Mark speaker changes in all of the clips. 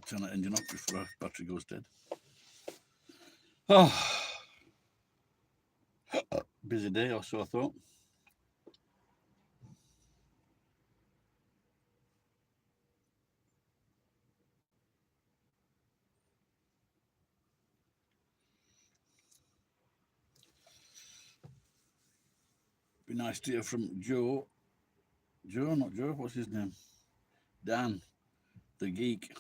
Speaker 1: turn that engine off before our battery goes dead. Oh, busy day or so, I thought. Be nice to hear from Joe. Joe, not Joe, what's his name? Dan, the geek.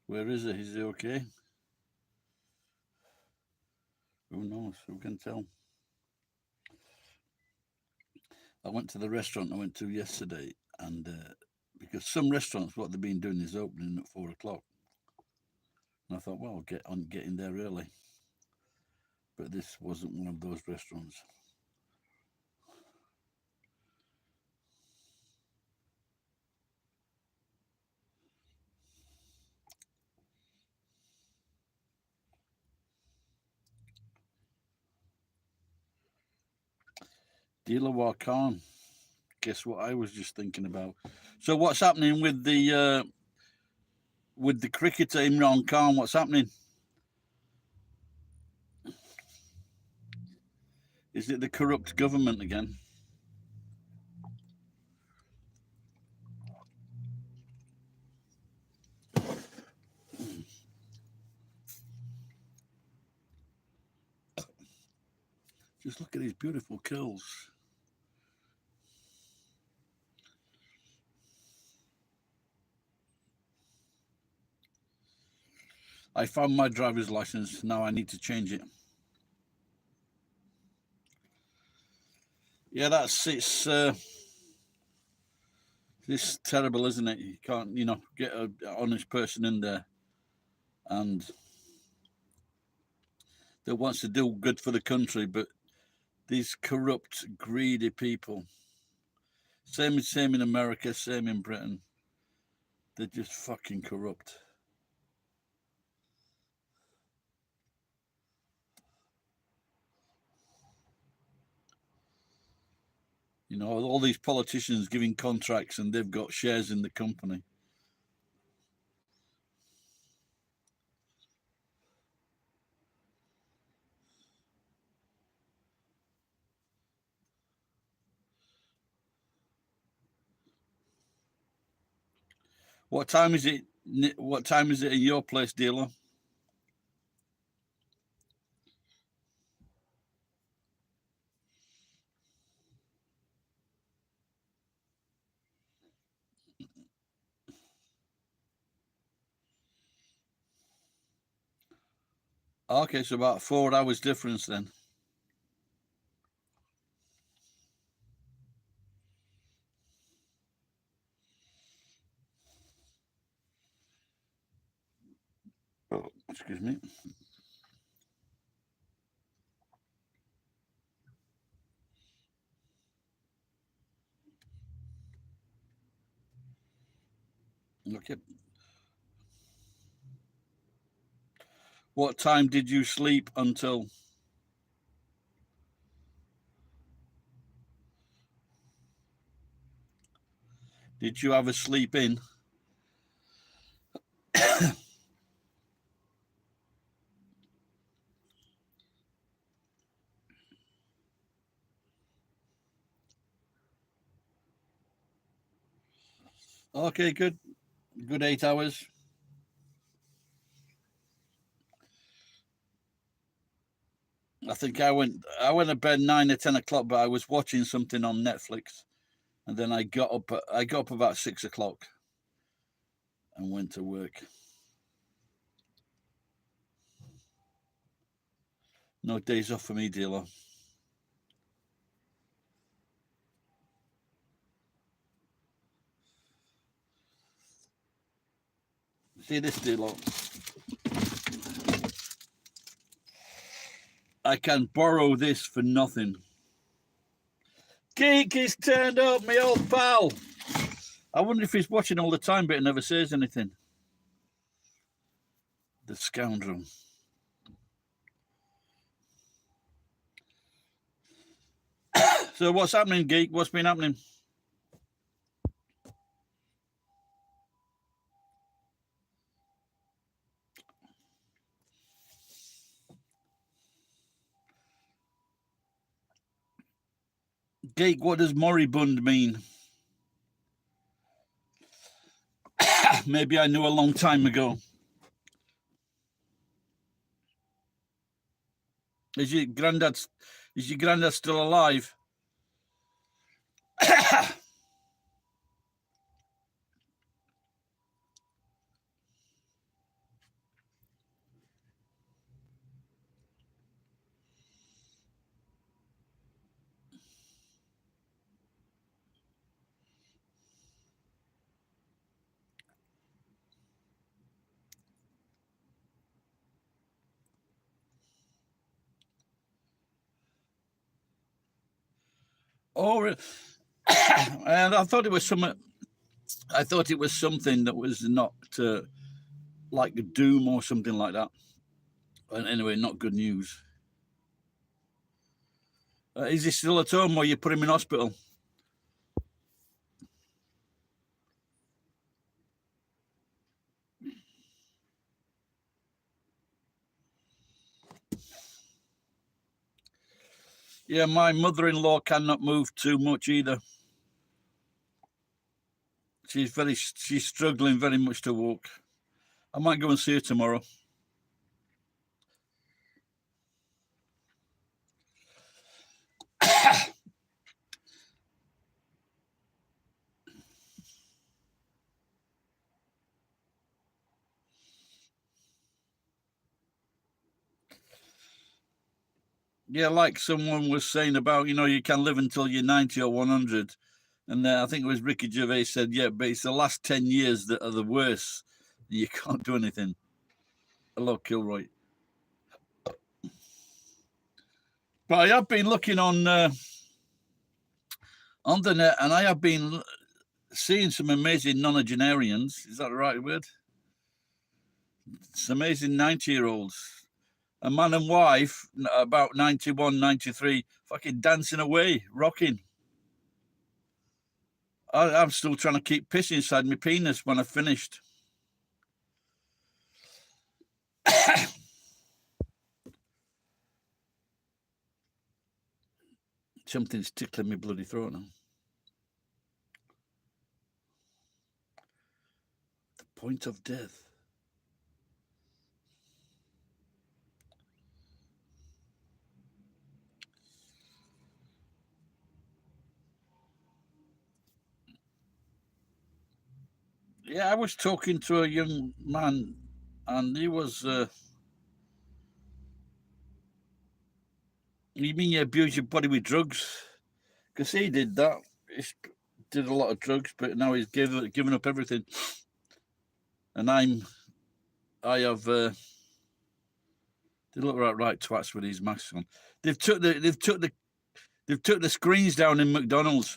Speaker 1: Where is he? Is he okay? Who knows? Who can tell? I went to the restaurant I went to yesterday, and because some restaurants, what they've been doing is opening at 4 o'clock. And I thought, well, I'll get in there early. But this wasn't one of those restaurants. Dealer Khan. Guess what I was just thinking about. So what's happening with the cricketer Imran Khan? What's happening? Is it the corrupt government again? Just look at these beautiful curls. I found my driver's license. Now I need to change it. Yeah, it's terrible, isn't it? You can't, get an honest person in there and that wants to do good for the country, but these corrupt, greedy people. Same in America, same in Britain. They're just fucking corrupt. All these politicians giving contracts and they've got shares in the company. What time is it? What time is it in your place, dealer? Okay, so about 4 hours difference then. Oh, excuse me. Okay. What time did you sleep until? Did you have a sleep in? Okay, good. Good 8 hours. I think I went to bed 9 or 10 o'clock, but I was watching something on Netflix, and then I got up about 6 o'clock and went to work. No days off for me, dealer. See this, dealer. I can borrow this for nothing. Geek is turned up, my old pal. I wonder if he's watching all the time, but he never says anything. The scoundrel. So what's happening, Geek? What's been happening? Geek, what does moribund mean? Maybe I knew a long time ago. Is your granddad still alive? Oh, and I thought it was something. I thought it was something that was not like doom or something like that. And anyway, not good news. Is he still at home, or you put him in hospital? Yeah, my mother-in-law cannot move too much either. She's struggling very much to walk. I might go and see her tomorrow. Yeah, like someone was saying about, you can live until you're 90 or 100. And I think it was Ricky Gervais said, yeah, but it's the last 10 years that are the worst. You can't do anything. Hello, Kilroy. But I have been looking on the net, and I have been seeing some amazing nonagenarians. Is that the right word? Some amazing 90-year-olds. A man and wife, about 91, 93, fucking dancing away, rocking. I'm still trying to keep piss inside my penis when I've finished. Something's tickling my bloody throat now. The point of death. Yeah, I was talking to a young man, and he was. You mean you abuse your body with drugs? Because he did that. He did a lot of drugs, but now he's given up everything. And I have. They look right twats with these masks on. They've took the screens down in McDonald's.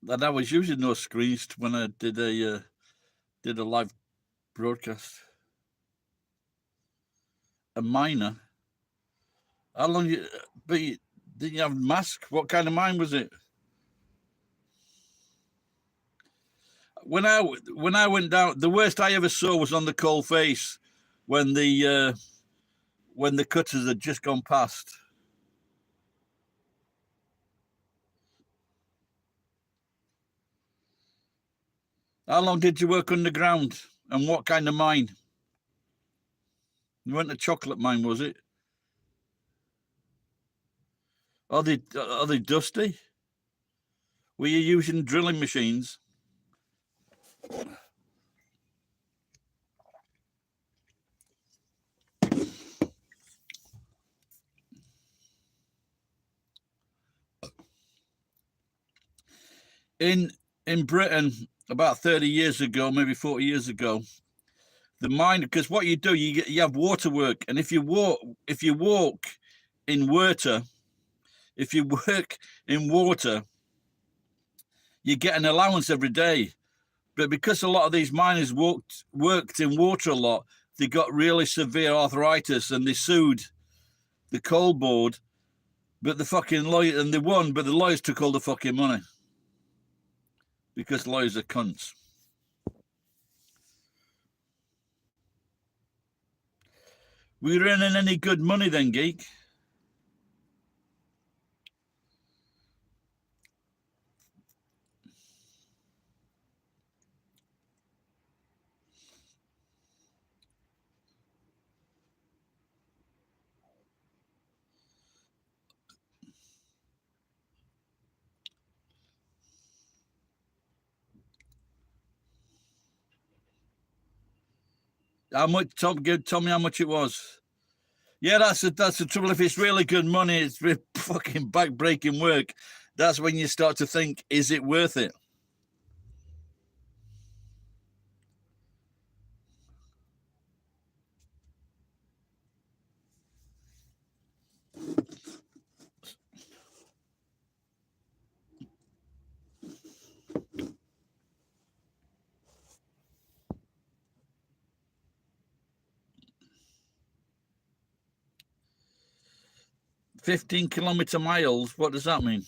Speaker 1: And I was using those screens when I did a live broadcast. A miner. How long you? But didn't you have a mask? What kind of mine was it? When I went down, the worst I ever saw was on the coal face when the cutters had just gone past. How long did you work underground, and what kind of mine? You went a chocolate mine, was it? Are they dusty? Were you using drilling machines? In Britain, about 30 years ago, maybe 40 years ago, the mine, because what you do, you have water work, and if you work in water, you get an allowance every day. But because a lot of these miners worked in water a lot, they got really severe arthritis, and they sued the coal board But the fucking lawyer, and they won, but the lawyers took all the fucking money. Because lawyers are cunts. Were you earning any good money then, geek? How much? Tell me how much it was. Yeah, that's the trouble. If it's really good money, it's fucking back-breaking work. That's when you start to think, is it worth it? $15 miles. What does that mean?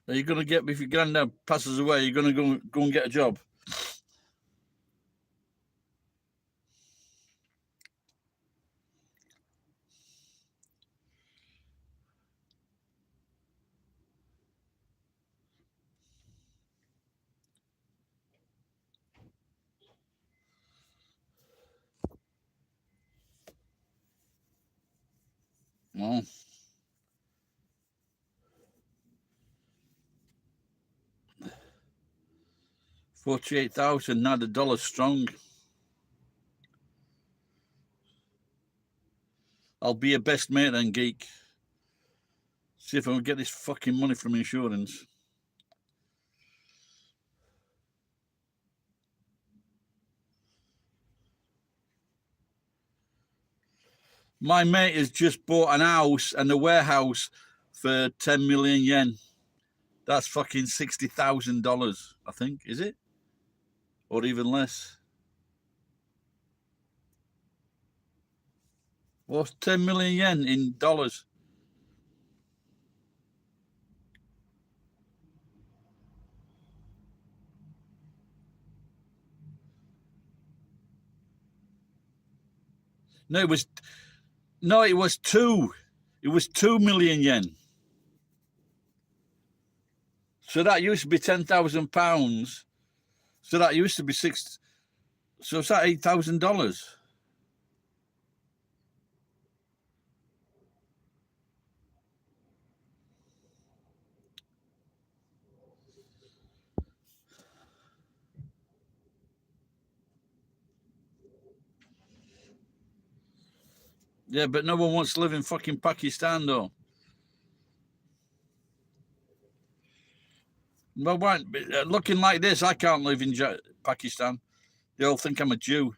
Speaker 1: Are you going to get, if your granddad passes away, you're going to go and get a job? Well, 48,000, now the dollar's strong. I'll be your best mate then, geek. See if I can get this fucking money from insurance. My mate has just bought an house and a warehouse for 10 million yen. That's fucking $60,000, I think, is it? Or even less. What's 10 million yen in dollars? No, it was two. It was 2 million yen. So that used to be £10,000. So that used to be six. So it's that $8,000. Yeah, but no one wants to live in fucking Pakistan, though. Well, looking like this, I can't live in Pakistan. They all think I'm a Jew.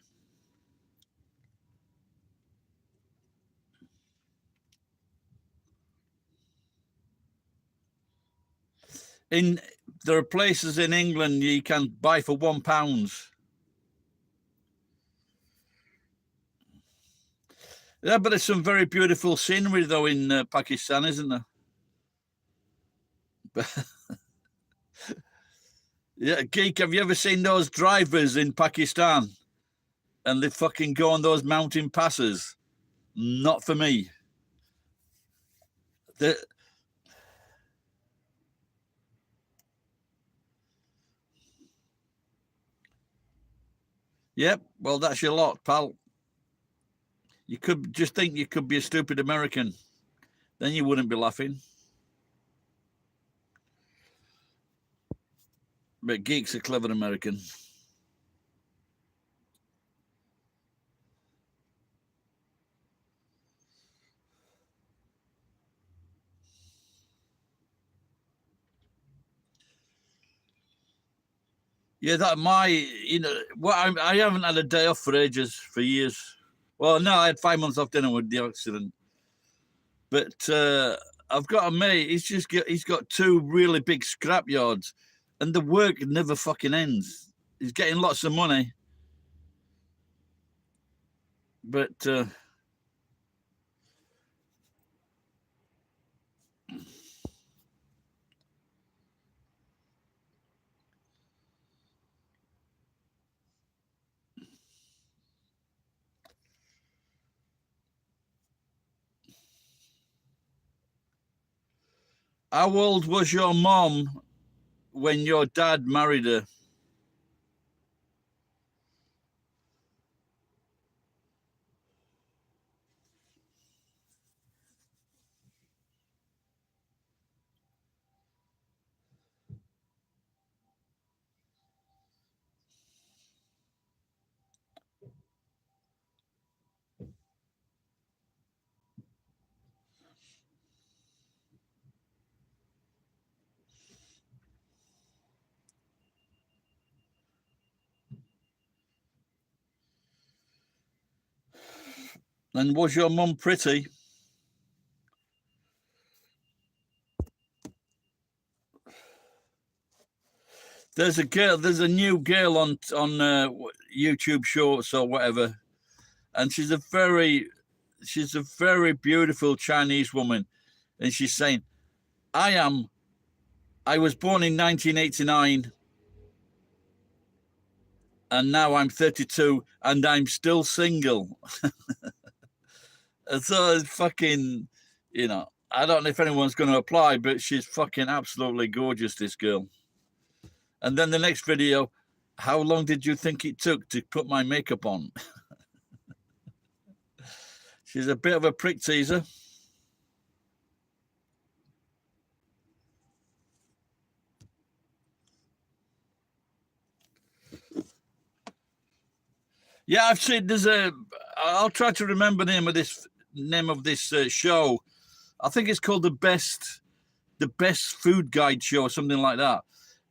Speaker 1: There are places in England you can buy for £1. Yeah, but there's some very beautiful scenery though in Pakistan, isn't there? Yeah, geek. Have you ever seen those drivers in Pakistan? And they fucking go on those mountain passes. Not for me. Yep. Well, that's your lot, pal. You could just think you could be a stupid American. Then you wouldn't be laughing. But geek's a clever American. Yeah, I haven't had a day off for ages, for years. Well, no, I had 5 months off dinner with the accident. But I've got a mate. He's got two really big scrap yards, and the work never fucking ends. He's getting lots of money, But how old was your mom when your dad married her? And was your mum pretty? There's a girl. There's a new girl on YouTube Shorts or whatever, and she's a very beautiful Chinese woman, and she's saying, I was born in 1989, and now I'm 32, and I'm still single." And so it's fucking, I don't know if anyone's going to apply, but she's fucking absolutely gorgeous, this girl. And then the next video, how long did you think it took to put my makeup on? She's a bit of a prick teaser. Yeah, I've seen. I'll try to remember the name of this show. I think it's called the best food guide show or something like that.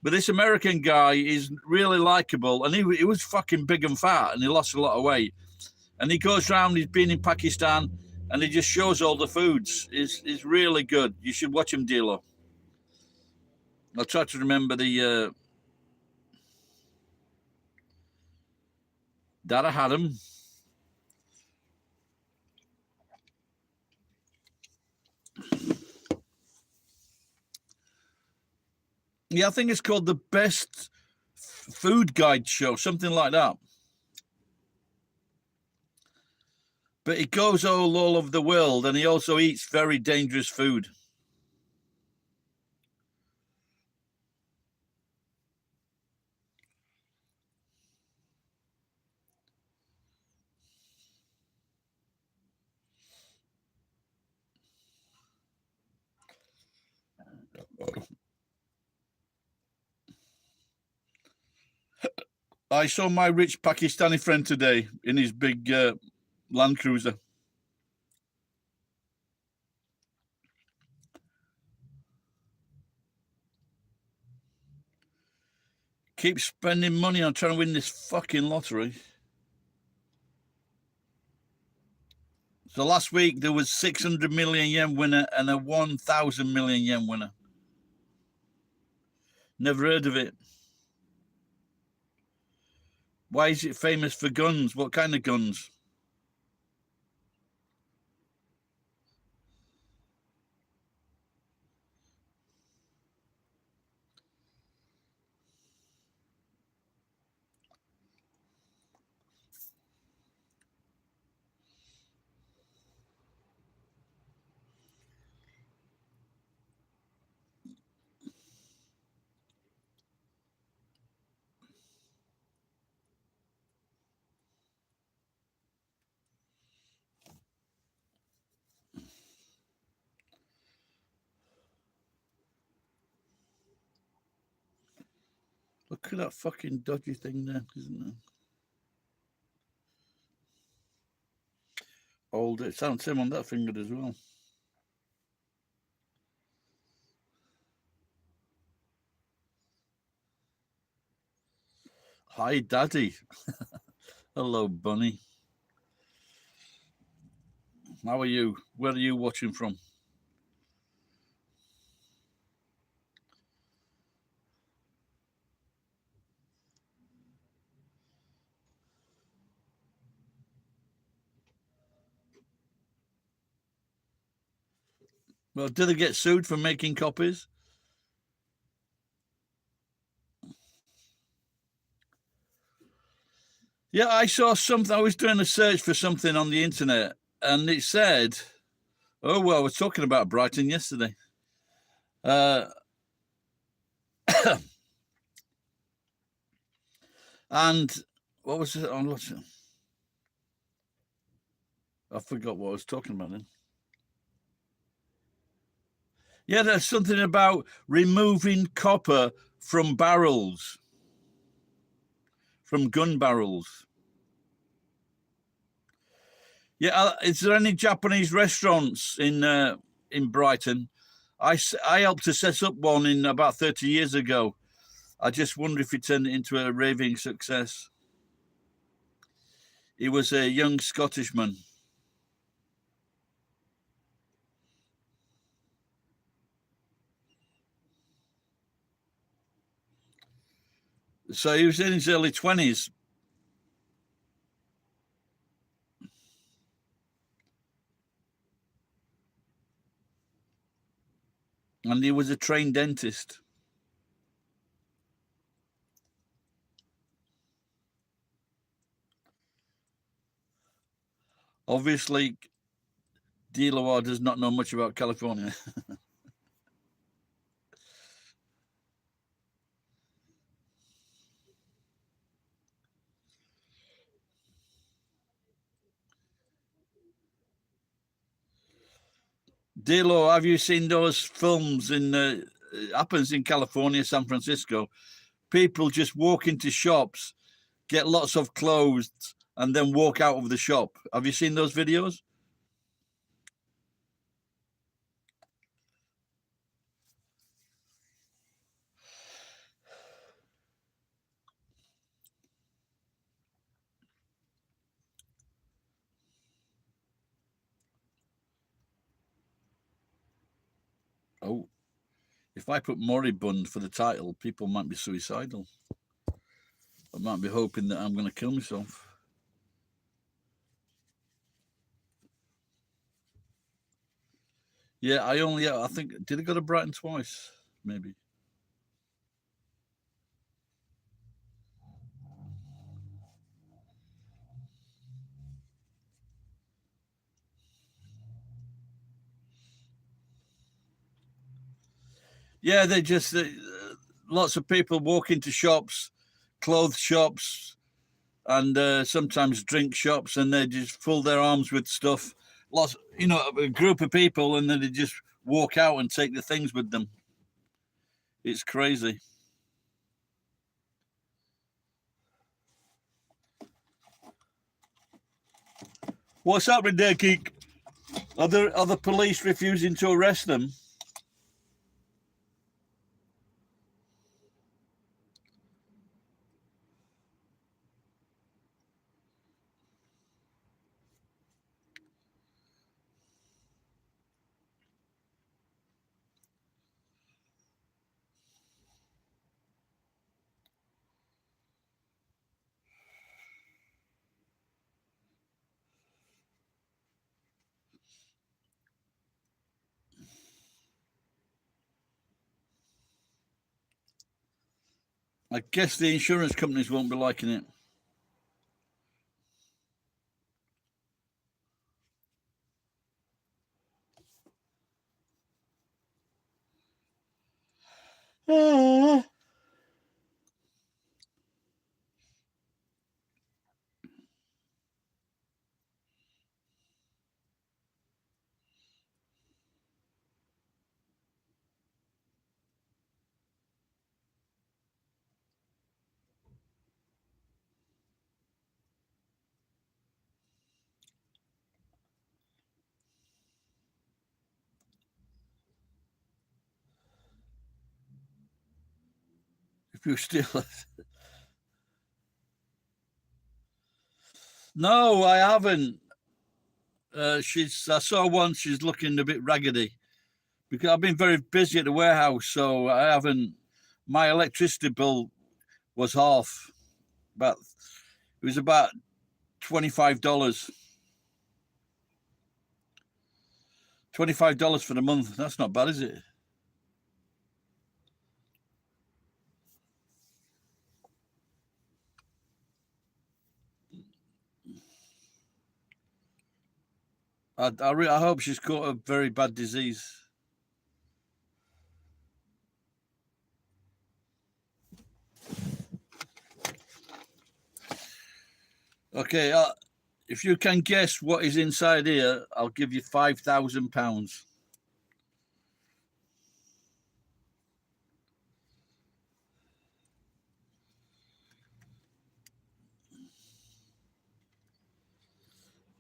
Speaker 1: But this American guy is really likable, and he was fucking big and fat, and he lost a lot of weight. And he goes around. He's been in Pakistan, and he just shows all the foods. Is really good. You should watch him, Dilo. I'll try to remember the that I had him. Yeah, I think it's called the best food guide show, something like that. But he goes all over the world, and he also eats very dangerous food. I saw my rich Pakistani friend today in his big Land Cruiser. Keep spending money on trying to win this fucking lottery. So last week there was 600 million yen winner and a 1,000 million yen winner. Never heard of it. Why is it famous for guns? What kind of guns? Look at that fucking dodgy thing there, isn't it? Old, it sounds same on that finger as well. Hi, Daddy. Hello, Bunny. How are you? Where are you watching from? Well, do they get sued for making copies? Yeah, I saw something. I was doing a search for something on the internet, and it said, "Oh well, I was talking about Brighton yesterday." And what was it? I forgot what I was talking about then. Yeah, there's something about removing copper from barrels, from gun barrels. Yeah, is there any Japanese restaurants in Brighton? I helped to set up one in about 30 years ago. I just wonder if it turned into a raving success. He was a young Scottishman. So he was in his early 20s. And he was a trained dentist. Obviously, Deloitte does not know much about California. Dilo, have you seen those films it happens in California, San Francisco? People just walk into shops, get lots of clothes, and then walk out of the shop. Have you seen those videos? Oh, if I put moribund for the title, people might be suicidal. I might be hoping that I'm going to kill myself. Yeah, I think, did I go to Brighton twice? Maybe. Yeah, they just, lots of people walk into shops, clothes shops, and sometimes drink shops, and they just fill their arms with stuff. Lots, a group of people, and then they just walk out and take the things with them. It's crazy. What's happening there, Geek? Are the police refusing to arrest them? I guess the insurance companies won't be liking it. If you still, no, I haven't. I saw one. She's looking a bit raggedy because I've been very busy at the warehouse, so I haven't. My electricity bill was half. About it was about $25. $25 for the month. That's not bad, is it? I hope she's caught a very bad disease. Okay, if you can guess what is inside here, I'll give you £5,000.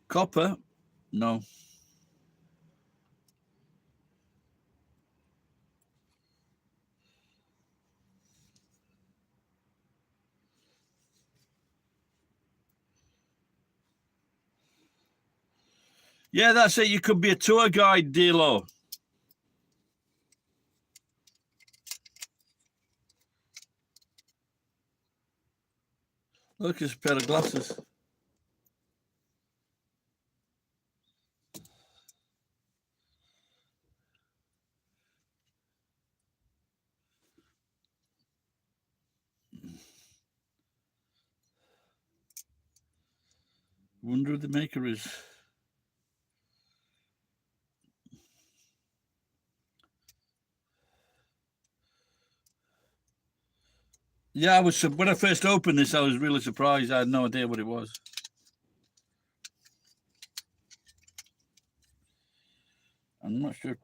Speaker 1: Copper? No. Yeah, that's it. You could be a tour guide, Dilo. Look, it's a pair of glasses. Wonder who the maker is. Yeah, when I first opened this, I was really surprised. I had no idea what it was. I'm not sure.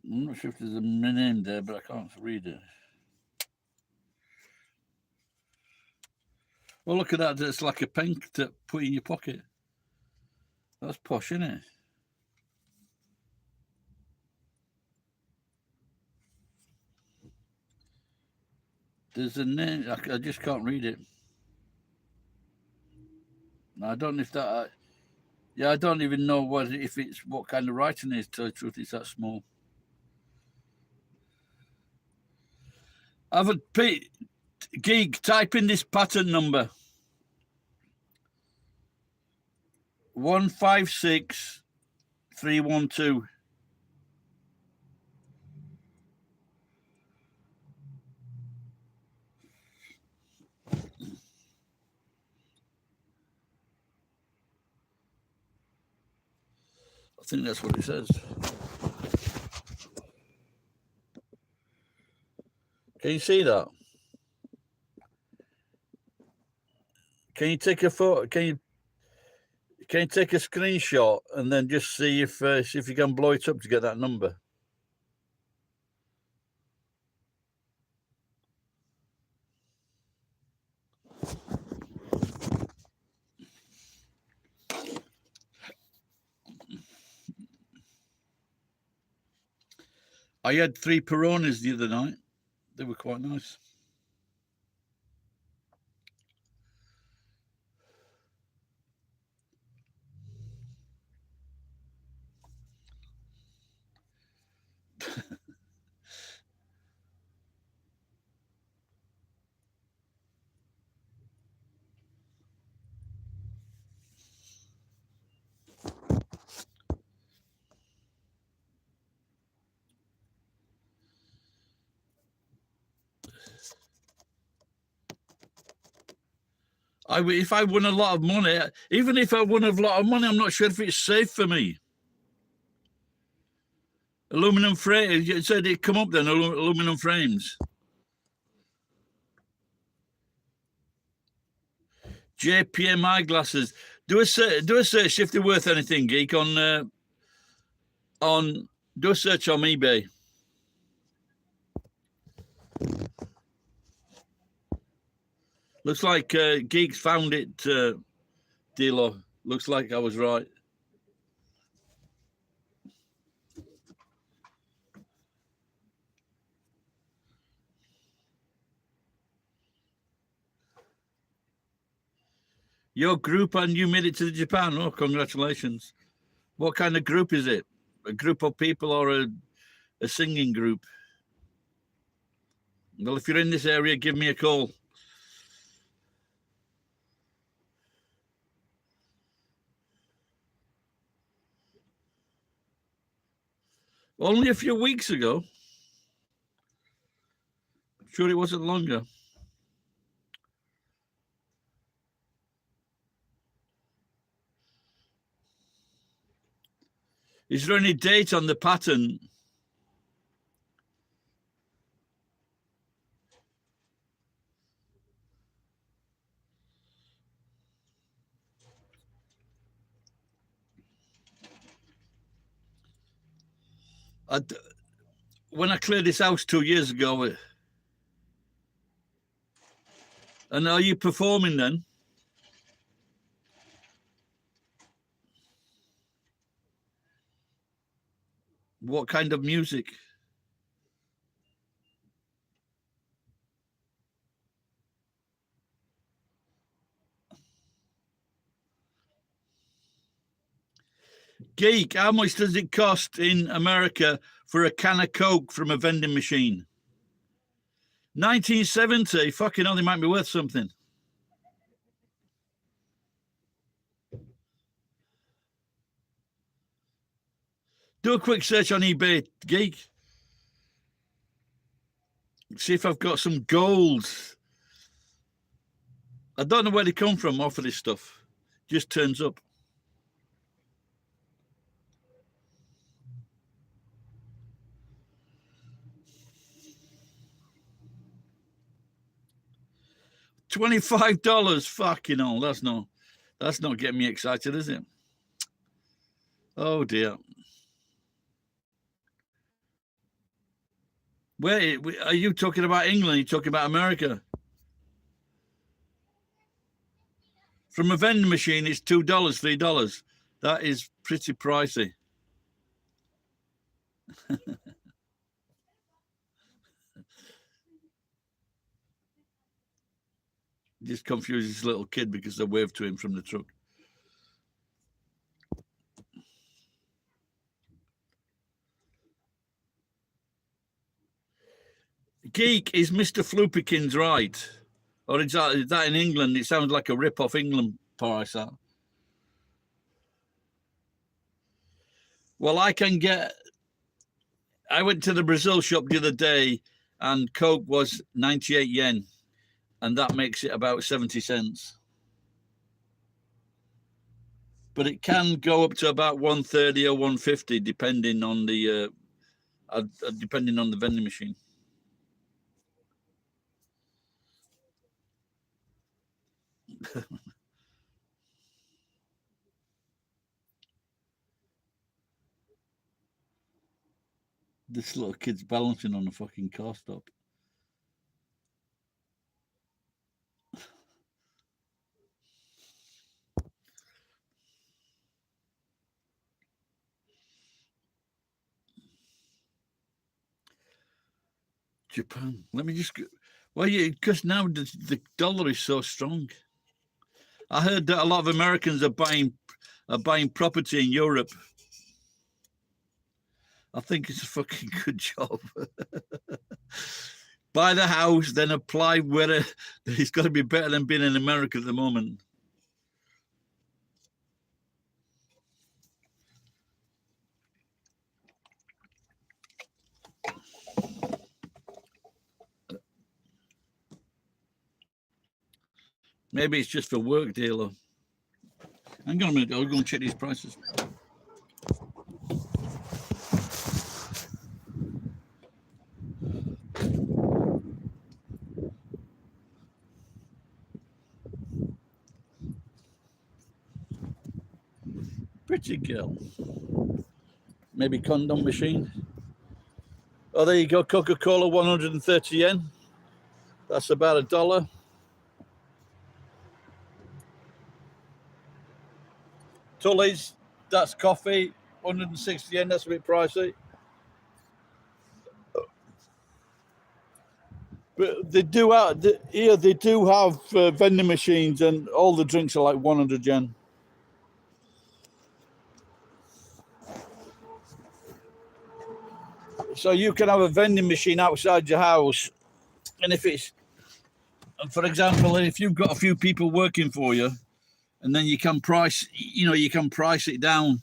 Speaker 1: I'm not sure if there's a name there, but I can't read it. Well, look at that. It's like a pen to put in your pocket. That's posh, isn't it? There's a name. I just can't read it. I don't know if that. Yeah, I don't even know what kind of writing it is. To tell the truth, it's that small. I've a Geek. Type in this pattern number. 156312. I think that's what it says. Can you see that? Can you take a photo? Can you take a screenshot and then just see if you can blow it up to get that number? I had 3 Peronis the other night. They were quite nice. If I won a lot of money, even if I won a lot of money, I'm not sure if it's safe for me. Aluminum frame. You said it come up then. Aluminum frames. JPM eyeglasses. Do a search if they're worth anything, Geek. Do a search on eBay. Looks like Geeks found it, Dilo. Looks like I was right. Your group and you made it to Japan. Oh, congratulations. What kind of group is it? A group of people or a singing group? Well, if you're in this area, give me a call. Only a few weeks ago. I'm sure it wasn't longer. Is there any date on the patent? When I cleared this house 2 years ago, and are you performing then? What kind of music? Geek, how much does it cost in America for a can of Coke from a vending machine? 1970? Fucking hell, they might be worth something. Do a quick search on eBay, Geek. See if I've got some gold. I don't know where they come from off of this stuff. Just turns up. $25. Fucking hell, that's not getting me excited, is it? Oh dear. Where are you talking about? England? Are you talking about America? From a vending machine, it's $2, $3. That is pretty pricey. Just confuses this little kid because they waved to him from the truck. Geek, is Mr. Flupikins right? Or is that in England? It sounds like a rip-off England price. That. Well, I went to the Brazil shop the other day and Coke was 98 yen. And that makes it about 70 cents. But it can go up to about 130 or 150, depending on the vending machine. This little kid's balancing on a fucking car stop. Japan. Let me just. Well, yeah, because now the dollar is so strong. I heard that a lot of Americans are buying property in Europe. I think it's a fucking good job. Buy the house, then apply where it's got to be better than being in America at the moment. Maybe it's just for work, dealer. Hang on a minute, I'll go and check these prices. Pretty girl. Maybe condom machine. Oh, there you go. Coca-Cola, 130 yen. That's about $1. Tully's, that's coffee, 160 yen. That's a bit pricey. But they do have vending machines, and all the drinks are like 100 yen. So you can have a vending machine outside your house, and for example, if you've got a few people working for you, and then you can price it down.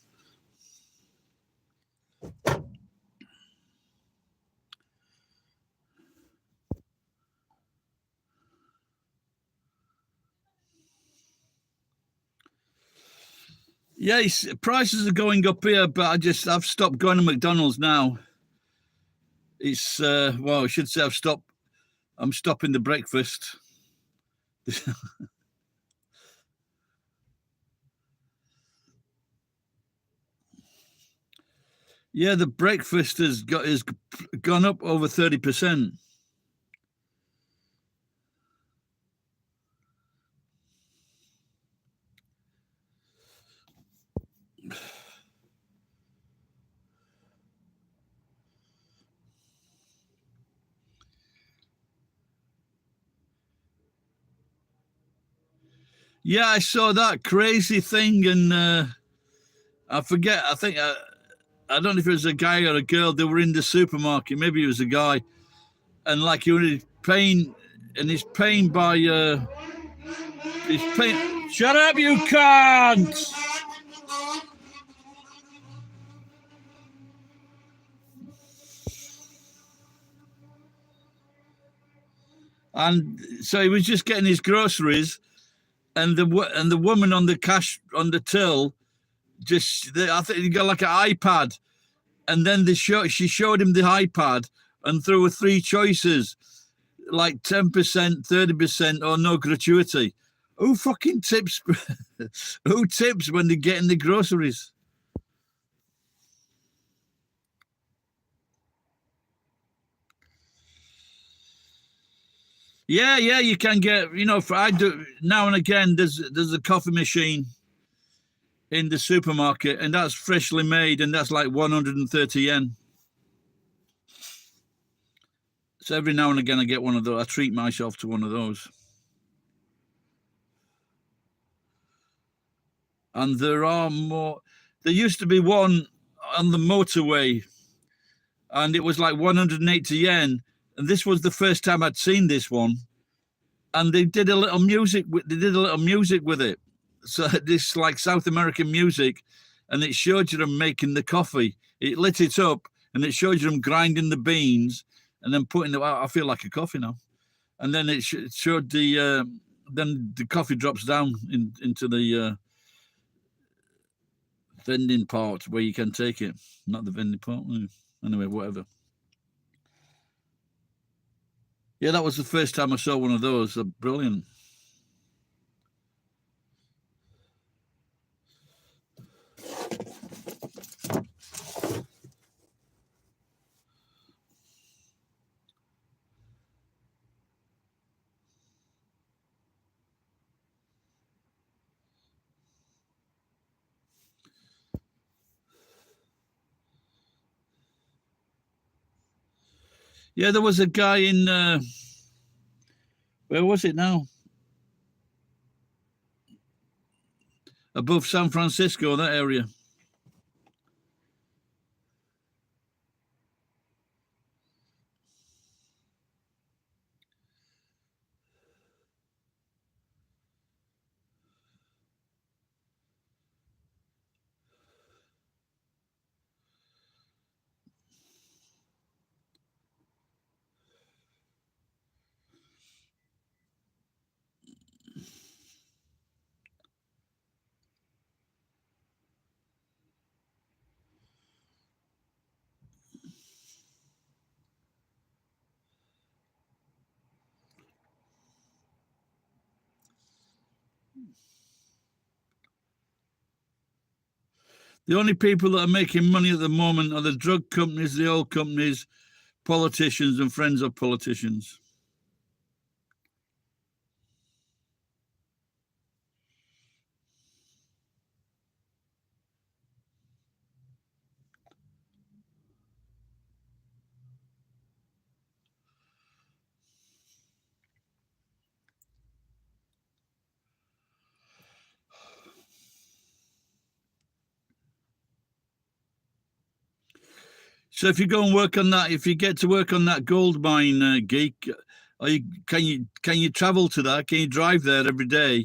Speaker 1: Yes, prices are going up here, but I've stopped going to McDonald's now. It's well, I should say I'm stopping the breakfast. Yeah, the breakfast has gone up over 30%. Yeah, I saw that crazy thing, and I forget. I think I don't know if it was a guy or a girl. They were in the supermarket. Maybe it was a guy, and like he was paying, and he's paying by he's paying. Shut up, you can't. And so he was just getting his groceries, and the woman on the cash on the till I think he got like an iPad, and then she showed him the iPad, and there were three choices, like 10%, 30%, or no gratuity. Who fucking tips? Who tips when they're getting the groceries? Yeah, yeah, you can get. I do now and again. There's a coffee machine in the supermarket, and that's freshly made, and that's like 130 yen. So every now and again, I get one of those. I treat myself to one of those. And there are more. There used to be one on the motorway, and it was like 180 yen. And this was the first time I'd seen this one. And they did a little music. They did a little music with it. So this like South American music, and it showed you them making the coffee. It lit it up, and it showed you them grinding the beans, and then putting the. I feel like a coffee now. And then it showed the. Then the coffee drops down into the vending part where you can take it, not the vending part. Anyway, whatever. Yeah, that was the first time I saw one of those. Brilliant. Yeah, there was a guy in where was it now? Above San Francisco, that area. The only people that are making money at the moment are the drug companies, the oil companies, politicians, and friends of politicians. So if you go and work on that, if you get to work on that gold mine, geek, can you travel to that? Can you drive there every day?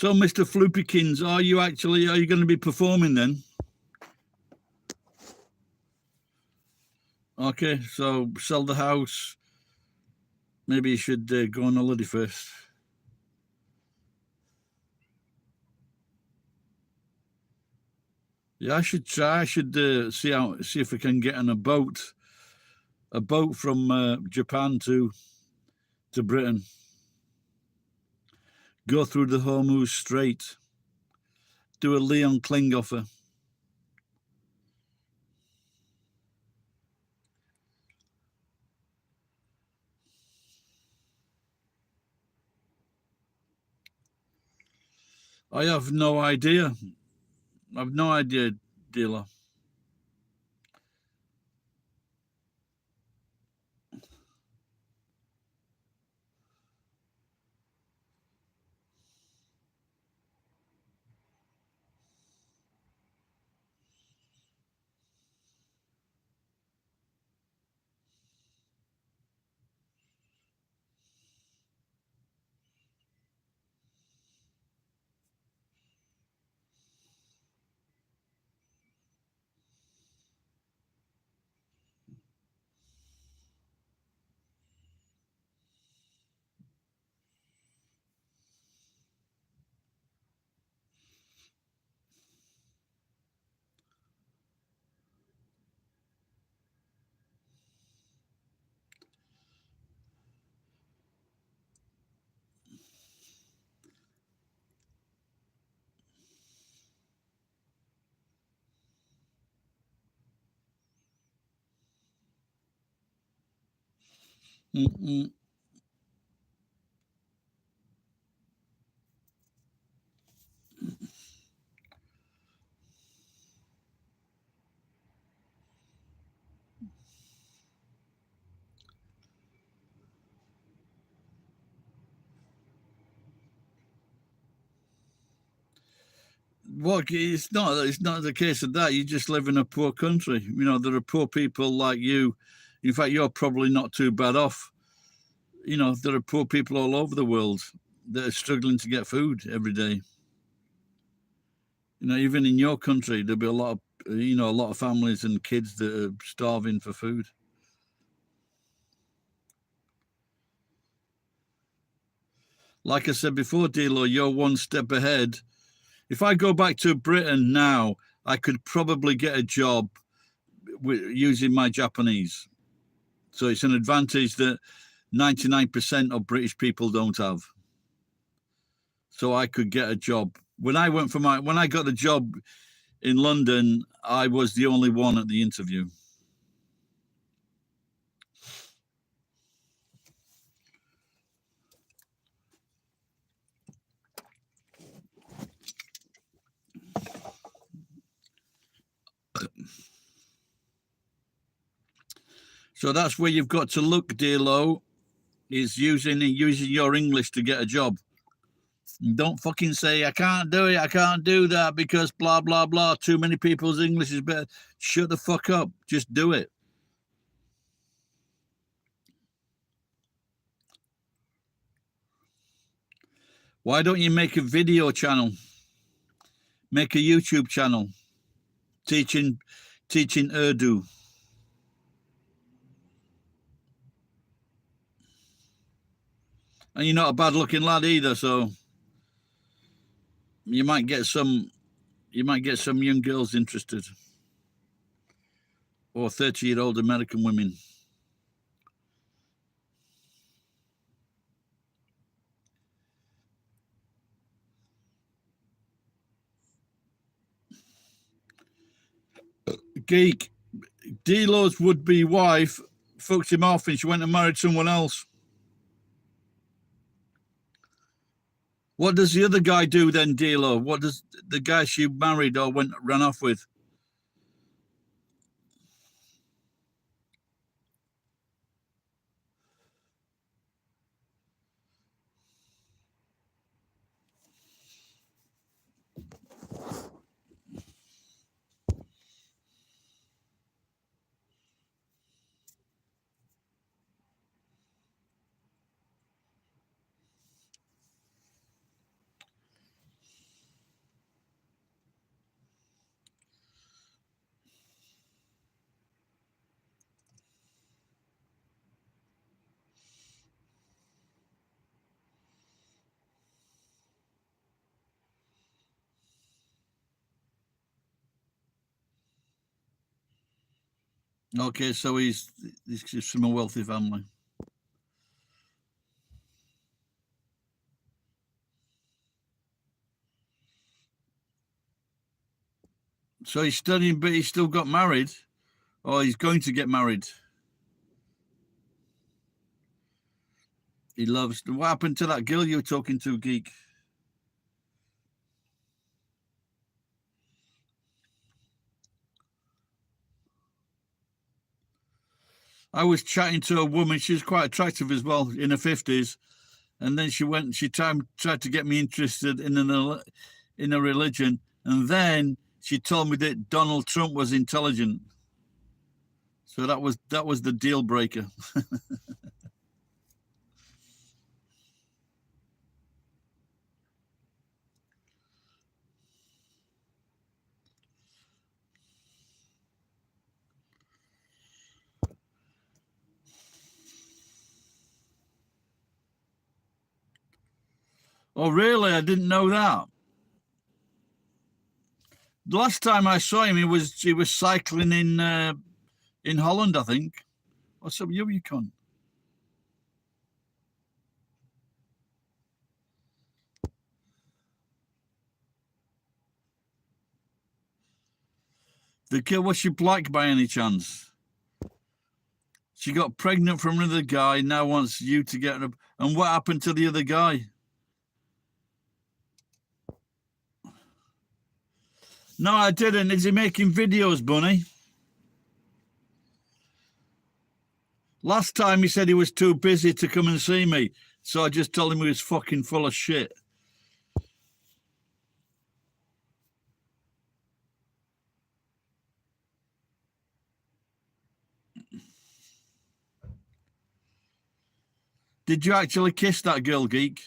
Speaker 1: So, Mr. Floopykins, are you going to be performing then? Okay, so sell the house. Maybe you should go on holiday first. Yeah, I should try. I should see if we can get on a boat from Japan to Britain. Go through the Hormuz Strait. Do a Leon Klinghoffer. I have no idea. I've no idea, dealer. Mm-mm. Well, it's not the case of that. You just live in a poor country. You know, there are poor people like you. In fact, you're probably not too bad off. You know, there are poor people all over the world that are struggling to get food every day. You know, even in your country, there'll be a lot of families and kids that are starving for food. Like I said before, Dilo, you're one step ahead. If I go back to Britain now, I could probably get a job using my Japanese. So it's an advantage that 99% of British people don't have. So I could get a job. When I got the job in London, I was the only one at the interview. So that's where you've got to look, Dearlo, is using your English to get a job. And don't fucking say, I can't do it, I can't do that because blah, blah, blah. Too many people's English is better. Shut the fuck up. Just do it. Why don't you make a video channel? Make a YouTube channel teaching Urdu. And you're not a bad looking lad either, so you might get some young girls interested. Or 30-year-old American women. Geek, D-Low's would-be wife fucked him off and she went and married someone else. What does the other guy do then, D-Low? What does the guy she married or ran off with? Okay, so he's from a wealthy family. So he's studying, but he's still got married, or he's going to get married. He loves. What happened to that girl you were talking to, geek? I was chatting to a woman. She was quite attractive as well, in her 50s, and then she went. She tried to get me interested in a religion, and then she told me that Donald Trump was intelligent. So that was the deal breaker. Oh, really? I didn't know that. The last time I saw him, he was cycling in Holland, I think. What's up, you cunt? The girl, was she black by any chance? She got pregnant from another guy, now wants you to get her. And what happened to the other guy? No, I didn't. Is he making videos, Bunny? Last time he said he was too busy to come and see me, so I just told him he was fucking full of shit. Did you actually kiss that girl, geek?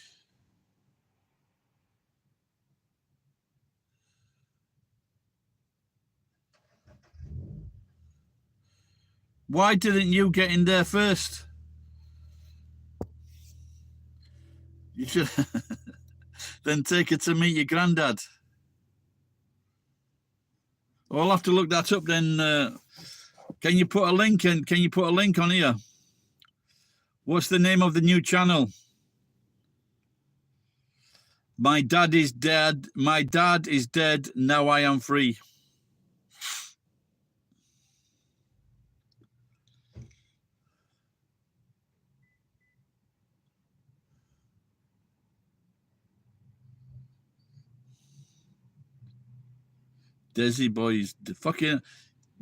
Speaker 1: Why didn't you get in there first? You should then take her to meet your granddad. Well, I'll have to look that up then. Can you put a link in? Can you put a link on here? What's the name of the new channel? My dad is dead. My dad is dead. Now I am free. Desi boys, fucking.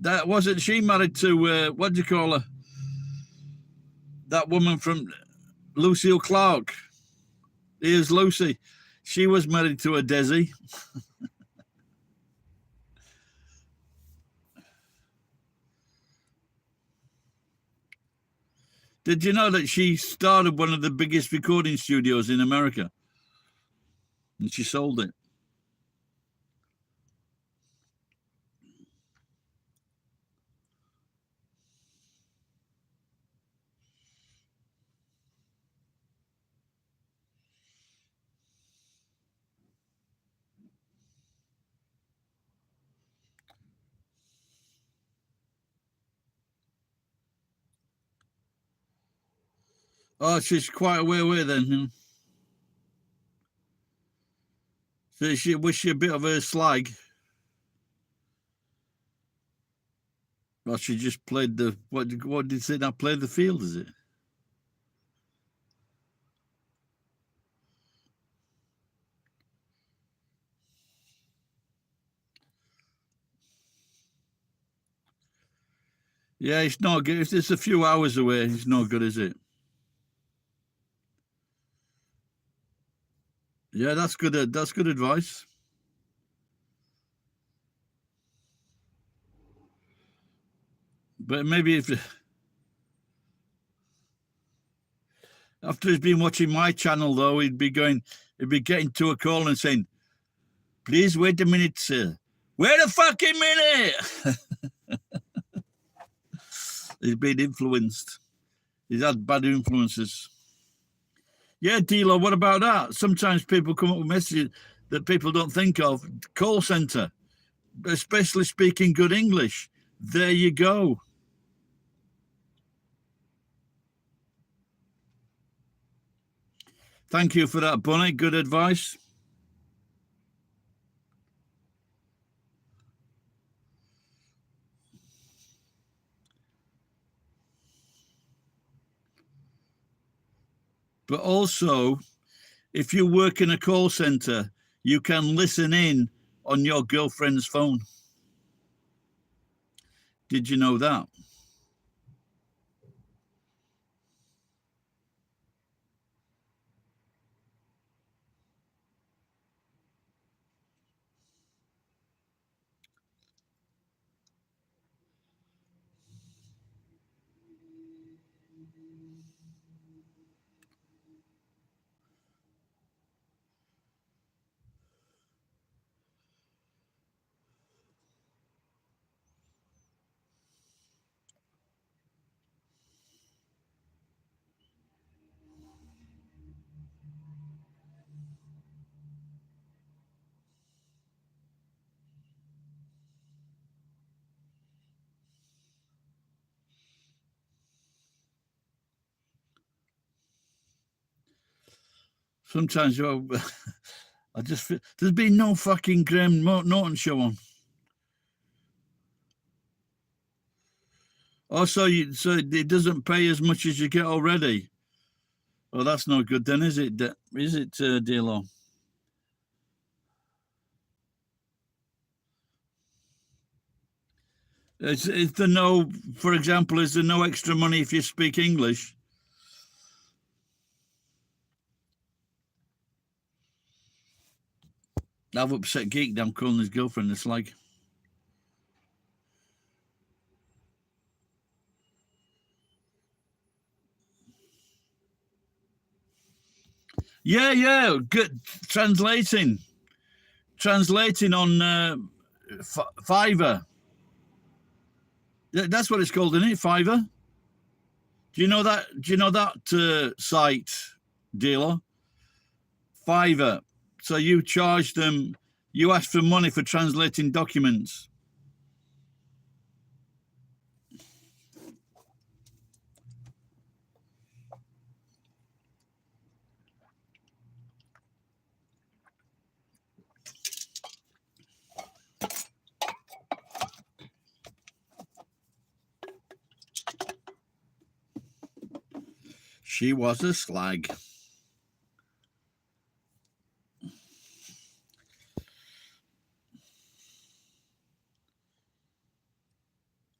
Speaker 1: That wasn't she married to what do you call her? That woman from Lucille Clark. Here's Lucy. She was married to a Desi. Did you know that she started one of the biggest recording studios in America? And she sold it. Oh, she's quite a way away then. So was she a bit of a slag? Or she just played the what did you say now? Play the field, is it? Yeah, it's not good. If it's a few hours away, it's not good, is it? Yeah, that's good. That's good advice. But maybe if after he's been watching my channel, though, he'd be getting to a call and saying, "Please wait a minute, sir. Wait a fucking minute." He's been influenced. He's had bad influences. Yeah, dealer. What about that? Sometimes people come up with messages that people don't think of. Call center, especially speaking good English. There you go. Thank you for that, Bunny. Good advice. But also, if you work in a call center, you can listen in on your girlfriend's phone. Did you know that? Sometimes I just feel there's been no fucking Graham Norton show on. Also, so it doesn't pay as much as you get already. Well, that's no good then, is it? Is it, Dilo? Is there no, for example, is there no extra money if you speak English? I've upset Geek down calling his girlfriend. It's like, yeah, good. Translating on Fiverr. That's what it's called, isn't it? Fiverr. Do you know that site, dealer? Fiverr. So you charge them. You ask for money for translating documents. She was a slag.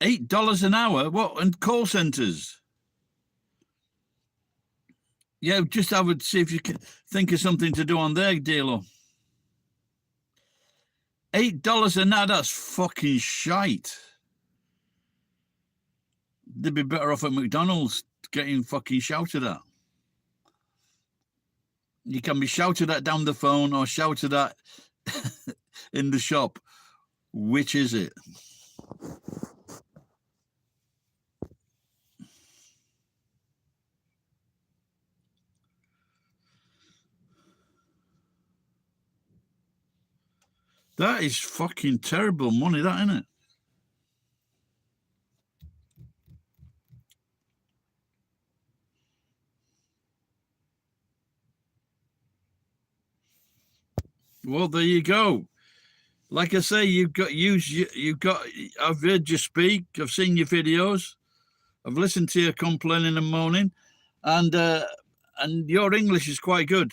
Speaker 1: $8 an hour? What? And call centers? Yeah, I would see if you can think of something to do on their deal. $8 an hour, that's fucking shite. They'd be better off at McDonald's getting fucking shouted at. You can be shouted at down the phone or shouted at in the shop. Which is it? That is fucking terrible money, that, isn't it? Well, there you go. Like I say, you've got. I've heard you speak. I've seen your videos. I've listened to you complaining and moaning, and your English is quite good.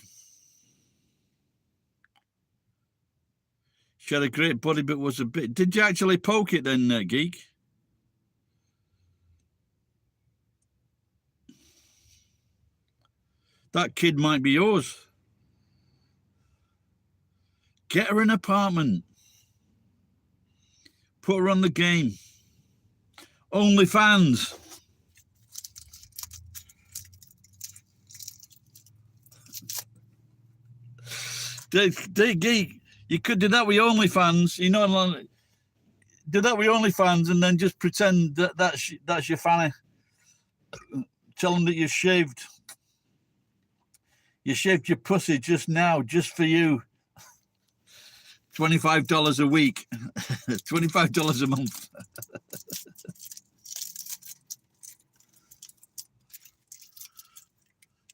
Speaker 1: She had a great body, but was a bit. Did you actually poke it then, Geek? That kid might be yours. Get her an apartment. Put her on the game. OnlyFans. Geek, you could do that with OnlyFans. You know, do that with OnlyFans and then just pretend that's your fanny. Tell them that you've shaved. You shaved your pussy just now, just for you. $25 a week, $25 a month.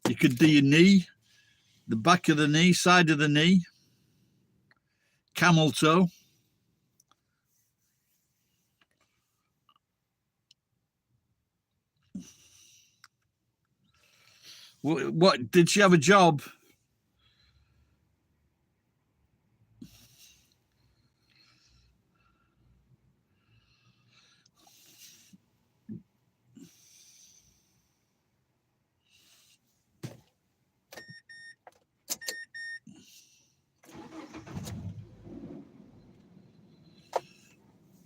Speaker 1: You could do your knee. the back of the knee, side of the knee, camel toe. What did she have a job?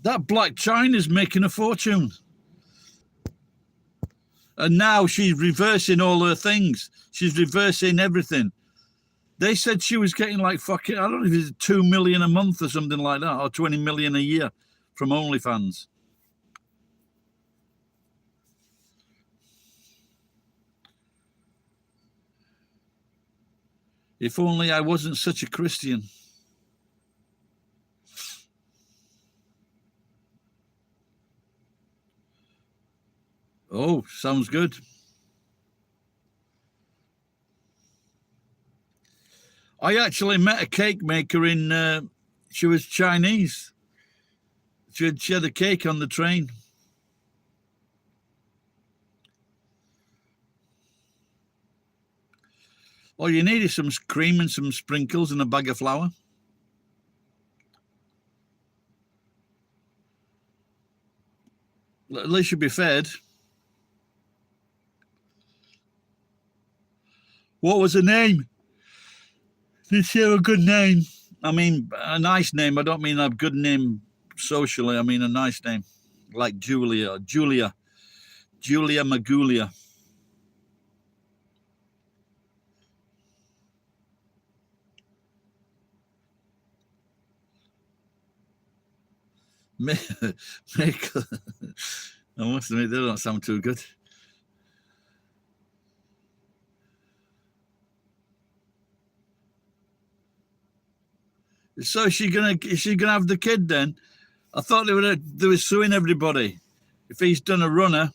Speaker 1: That Black China's making a fortune. And now she's reversing all her things. She's reversing everything. They said she was getting like fucking, I don't know if it's 2 million a month or something like that, or 20 million a year from OnlyFans. If only I wasn't such a Christian. Oh, sounds good. I actually met a cake maker in, she was Chinese. She had a cake on the train. All you need is some cream and some sprinkles and a bag of flour. At least you'll be fed. What was her name? Did she have a good name? I mean, a nice name. I don't mean a good name socially. I mean a nice name, like Julia Magulia. I must admit, they don't sound too good. So is she gonna have the kid then? I thought they were suing everybody. If he's done a runner,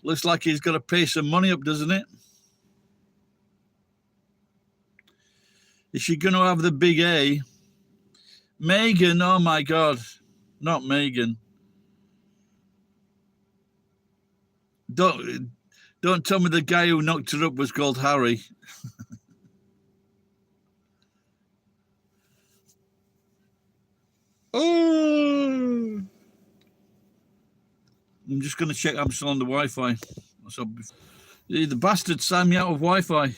Speaker 1: looks like he's got to pay some money up, doesn't it? Is she going to have the big A? Megan, oh my God, not Megan. Don't tell me the guy who knocked her up was called Harry. Oh, I'm just going to check I'm still on the Wi-Fi. The bastard signed me out of Wi-Fi.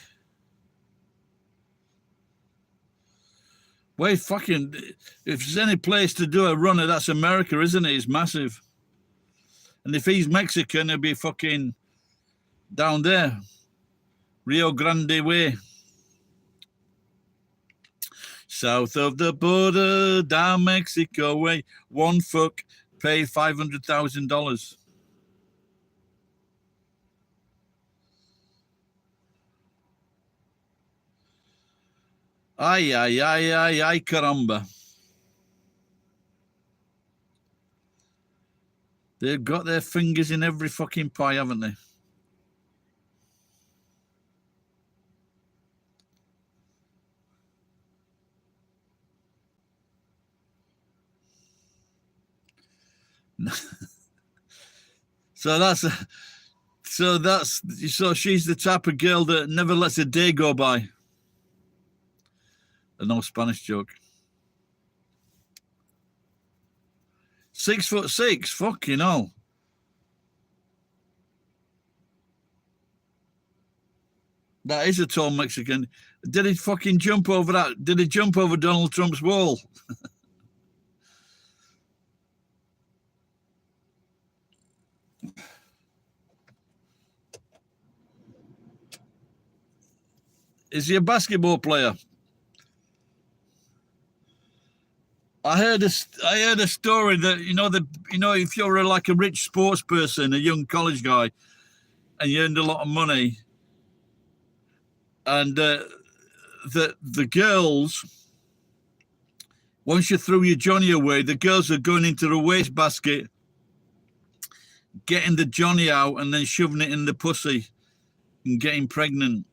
Speaker 1: Wait, fucking, if there's any place to do a runner, that's America, isn't it? It's massive. And if he's Mexican, he'll be fucking down there, Rio Grande way. South of the border, down Mexico way. One fuck, pay $500,000. Ay, caramba. They've got their fingers in every fucking pie, haven't they? So she's the type of girl that never lets a day go by. No Spanish joke. 6'6", fucking hell. That is a tall Mexican. Did he fucking jump over that? Did he jump over Donald Trump's wall? Is he a basketball player? I heard a story that if you're like a rich sports person, a young college guy, and you earned a lot of money, and the girls, once you threw your Johnny away, the girls are going into the wastebasket, getting the Johnny out, and then shoving it in the pussy and getting pregnant.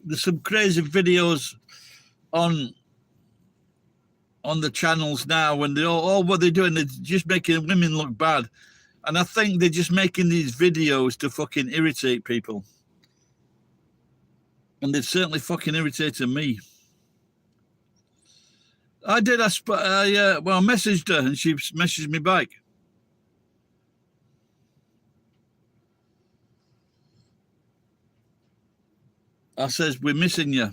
Speaker 1: there's some crazy videos on the channels now, when they all what they're doing is just making women look bad, and I think they're just making these videos to fucking irritate people, and they've certainly fucking irritated me. I did. I messaged her and she messaged me back. I says, we're missing you,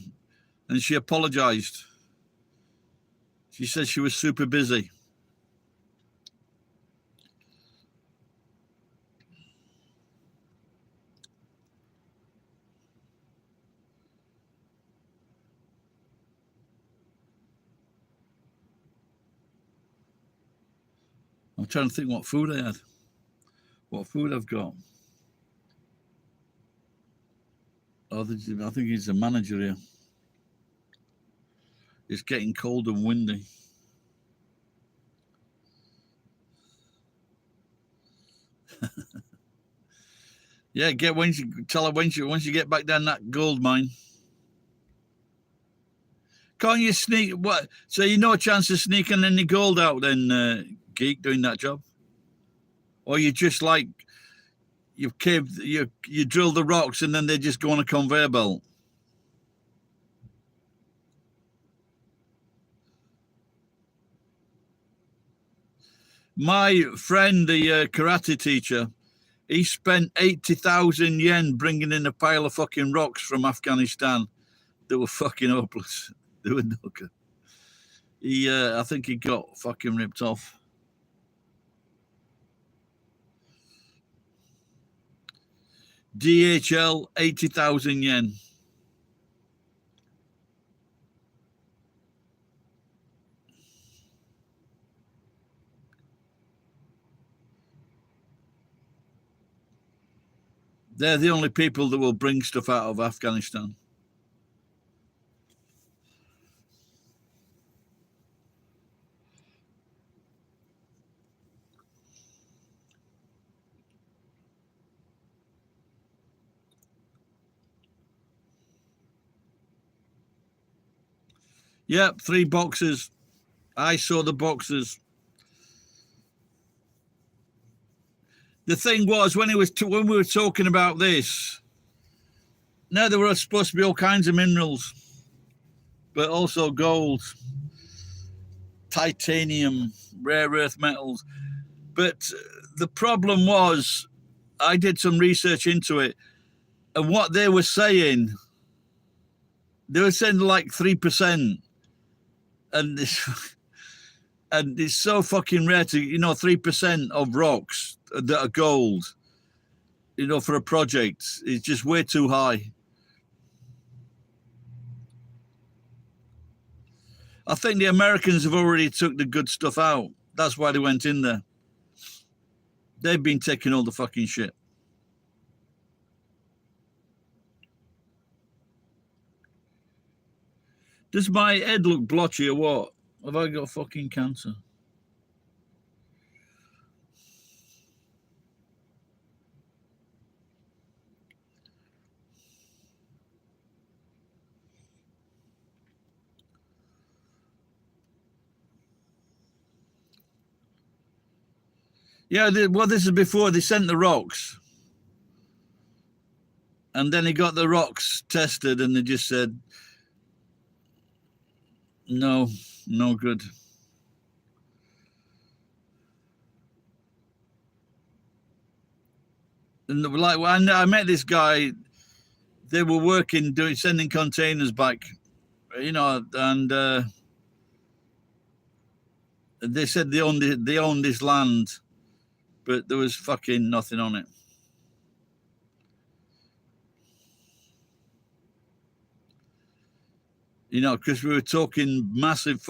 Speaker 1: and she apologised. She said she was super busy. I'm trying to think what food I had. What food I've got. Oh, I think he's the manager here. It's getting cold and windy. Yeah, tell her once you get back down that gold mine. Can't you sneak what? So you no chance of sneaking any gold out then, geek, doing that job? Or you just like you drill the rocks and then they just go on a conveyor belt? My friend, the karate teacher, he spent 80,000 yen bringing in a pile of fucking rocks from Afghanistan that were fucking hopeless. They were no good. I think he got fucking ripped off. DHL, 80,000 yen. They're the only people that will bring stuff out of Afghanistan. Yep, 3 boxes. I saw the boxes. The thing was, when we were talking about this, now there were supposed to be all kinds of minerals, but also gold, titanium, rare earth metals. But the problem was, I did some research into it, and what they were saying like 3%, and it's so fucking rare to 3% of rocks that are gold, for a project is just way too high. I think the Americans have already took the good stuff out. That's why they went in there. They've been taking all the fucking shit. Does my head look blotchy or what? Have I got fucking cancer? Yeah, well, this is before they sent the rocks. And then he got the rocks tested and they just said, no good. And like, I met this guy, they were working, sending containers back, and they said they owned this land, but there was fucking nothing on it. Because we were talking massive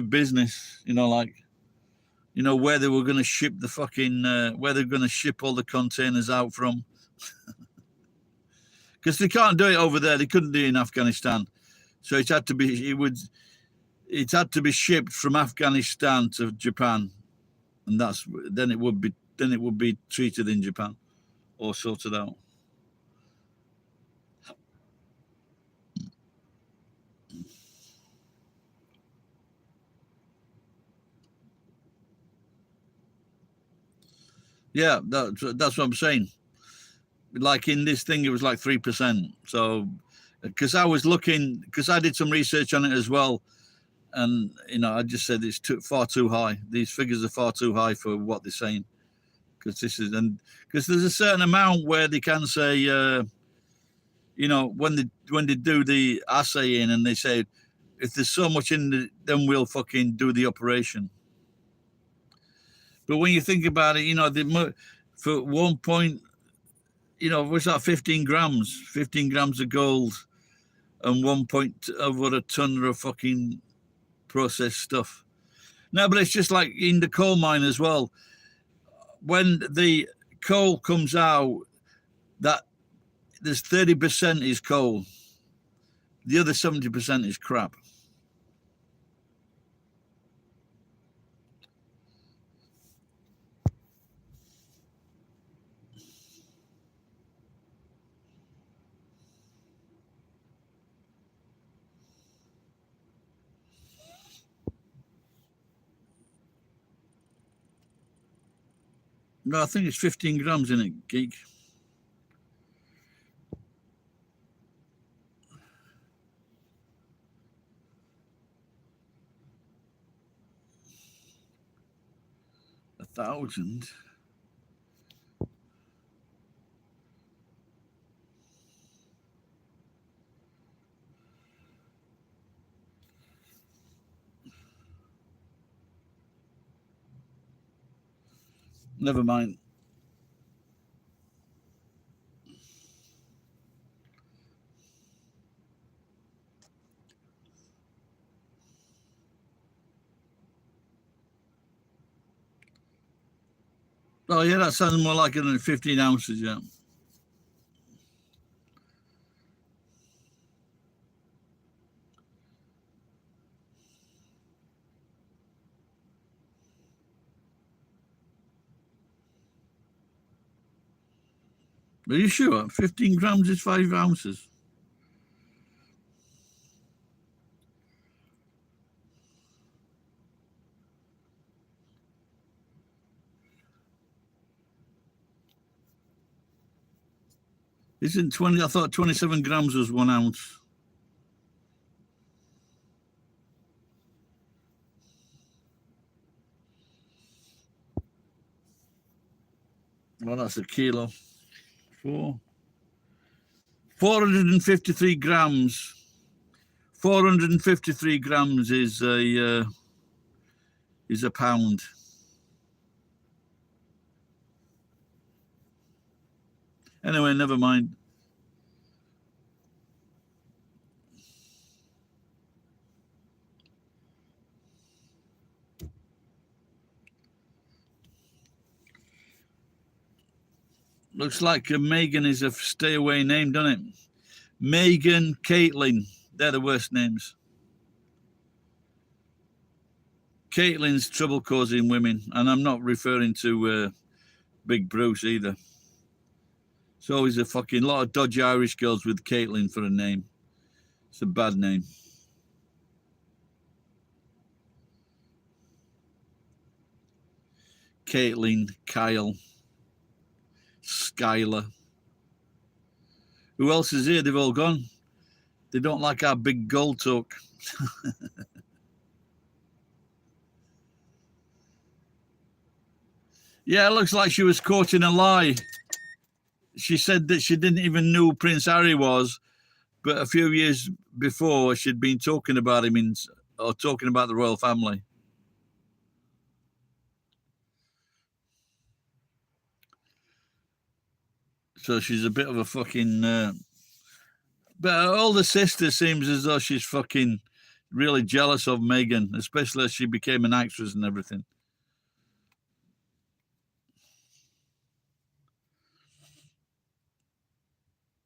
Speaker 1: business, where they were going to ship the fucking, where they're going to ship all the containers out from. Because they can't do it over there. They couldn't do it in Afghanistan. So it had to be shipped from Afghanistan to Japan. And then it would be treated in Japan or sorted out. Yeah, that's what I'm saying. Like in this thing, it was like 3%. So, because I was looking, because I did some research on it as well, and I just said it's far too high. These figures are far too high for what they're saying. Because because there's a certain amount where they can say, when they do the assaying and they say, if there's so much in the, then we'll fucking do the operation. But when you think about it, for 1 point, what's that, 15 grams? 15 grams of gold and 1 point over a ton of fucking processed stuff. No, but it's just like in the coal mine as well. When the coal comes out, that there's 30% is coal. The other 70% is crap. No, I think it's 15 grams in it, geek. A 1,000. Never mind. Oh, yeah, that sounds more like it than 15 ounces, yeah. Are you sure? 15 grams is 5 ounces. Isn't 20? I thought 27 grams was 1 ounce. Well, that's a kilo. 453 grams. 453 grams is a pound. Anyway, never mind. Looks like Megan is a stay away name, doesn't it? Megan, Caitlin, they're the worst names. Caitlin's trouble causing women, and I'm not referring to Big Bruce either. It's always a fucking lot of dodgy Irish girls with Caitlin for a name. It's a bad name. Caitlin, Kyle, Skylar. Who else is here? They've all gone. They don't like our big gold talk. Yeah, it looks like she was caught in a lie. She said that she didn't even know who Prince Harry was, but a few years before she'd been talking about him or talking about the royal family. So she's a bit of a fucking. But her older sister seems as though she's fucking really jealous of Meghan, especially as she became an actress and everything.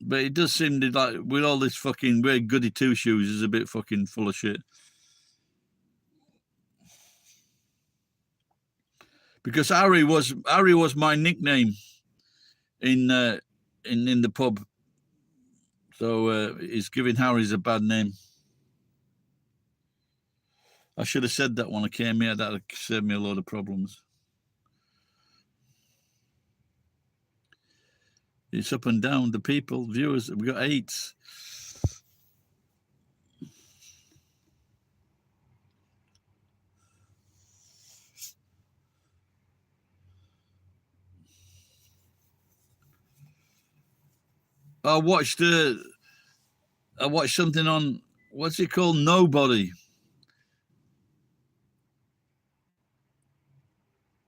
Speaker 1: But it does seem to, like, with all this fucking weird goody two shoes, is a bit fucking full of shit. Because Harry was my nickname in the pub. So he's giving Harry's a bad name. I should have said that when I came here. That would save me a load of problems. It's up and down. The people, viewers, we got 8. I watched something on, what's it called? Nobody.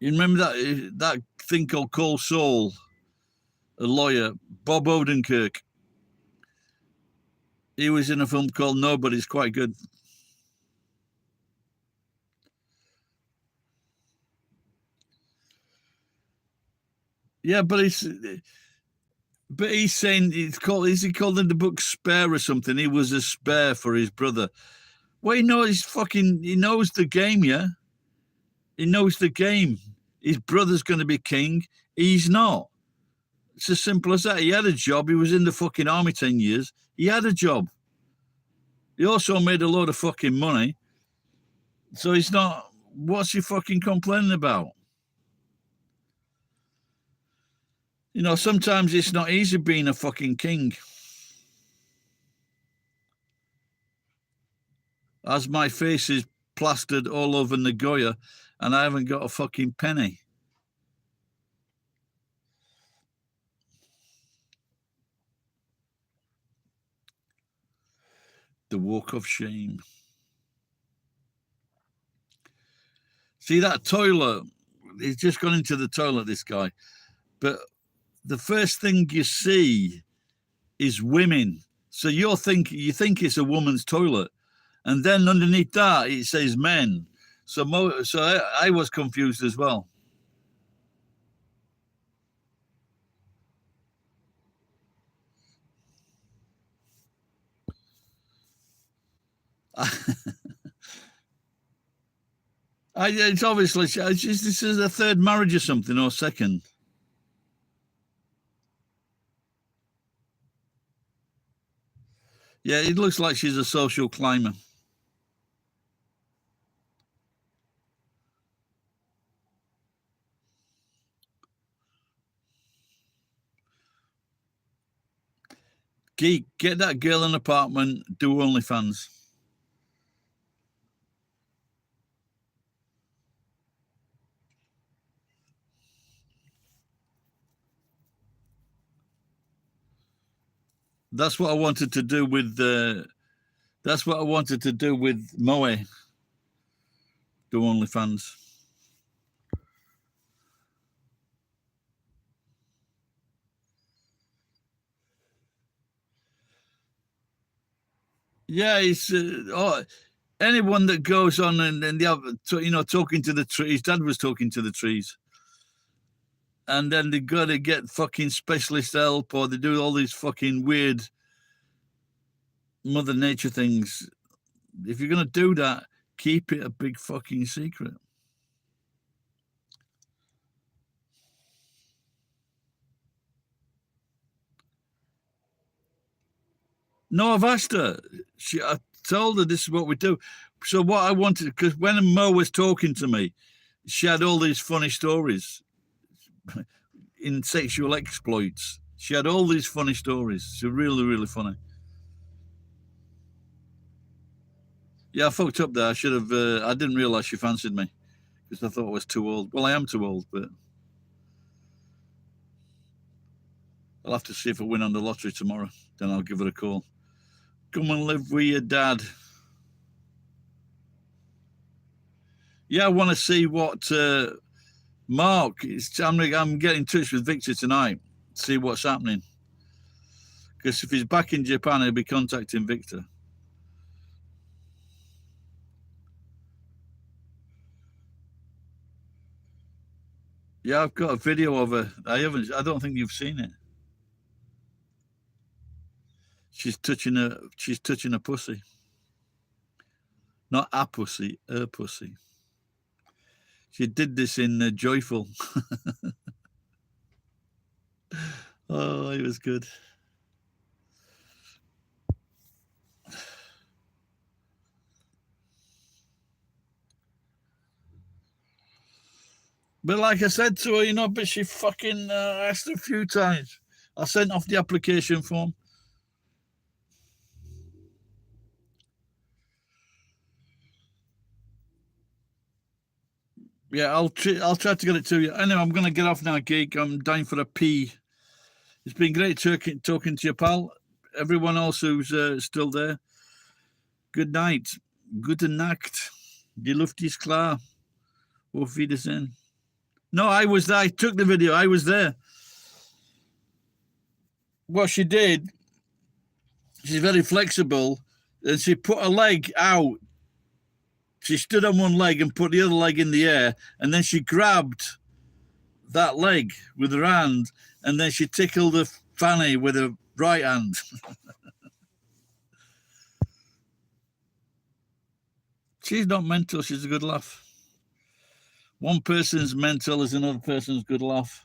Speaker 1: You remember that thing called Cold Soul? A lawyer, Bob Odenkirk. He was in a film called Nobody. It's quite good. Yeah, but he's saying it's called. Is he called in the book Spare or something? He was a spare for his brother. Well, he knows the game. Yeah, he knows the game. His brother's going to be king. He's not. It's as simple as that. He had a job. He was in the fucking army 10 years. He had a job. He also made a load of fucking money. So he's not. What's he fucking complaining about? You know, sometimes it's not easy being a fucking king. As my face is plastered all over Nagoya and I haven't got a fucking penny. The walk of shame. See that toilet? He's just gone into the toilet, this guy. But the first thing you see is women. So you think it's a woman's toilet. And then underneath that, it says men. So I was confused as well. It's obviously, this is a third marriage or something, or second. Yeah, it looks like she's a social climber. Geek, get that girl an apartment, do OnlyFans. That's what I wanted to do with Moe. Do OnlyFans. Yeah, it's anyone that goes on and the other, talking to the trees. Dad was talking to the trees, and then they got to get fucking specialist help, or they do all these fucking weird Mother Nature things. If you're gonna do that, keep it a big fucking secret. No, I've asked her. I told her this is what we do. So what I wanted, because when Mo was talking to me, she had all these funny stories in sexual exploits. She had all these funny stories. She's really, really funny. Yeah, I fucked up there. I should have. I didn't realize she fancied me because I thought I was too old. Well, I am too old, but I'll have to see if I win on the lottery tomorrow. Then I'll give her a call. Come and live with your dad. Yeah, I want to see what Mark is. I'm getting in touch with Victor tonight. See what's happening. Because if he's back in Japan, he'll be contacting Victor. Yeah, I've got a video of her. I don't think you've seen it. She's touching a pussy. Not a pussy, her pussy. She did this in Joyful. Oh, it was good. But like I said to her, but she fucking asked a few times, I sent off the application form. Yeah, I'll try to get it to you. Anyway, I'm going to get off now, Geek. I'm dying for a pee. It's been great talking to you, pal. Everyone else who's still there, good night. Gute Nacht. Die Luft ist klar. Auf Wiedersehen. No, I was there. I took the video. I was there. What she did, she's very flexible, and she put her leg out. She stood on one leg and put the other leg in the air, and then she grabbed that leg with her hand, and then she tickled the fanny with her right hand. She's not mental. She's a good laugh. One person's mental is another person's good laugh.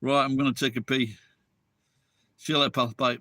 Speaker 1: Right, I'm going to take a pee. See you later, pal. Bye.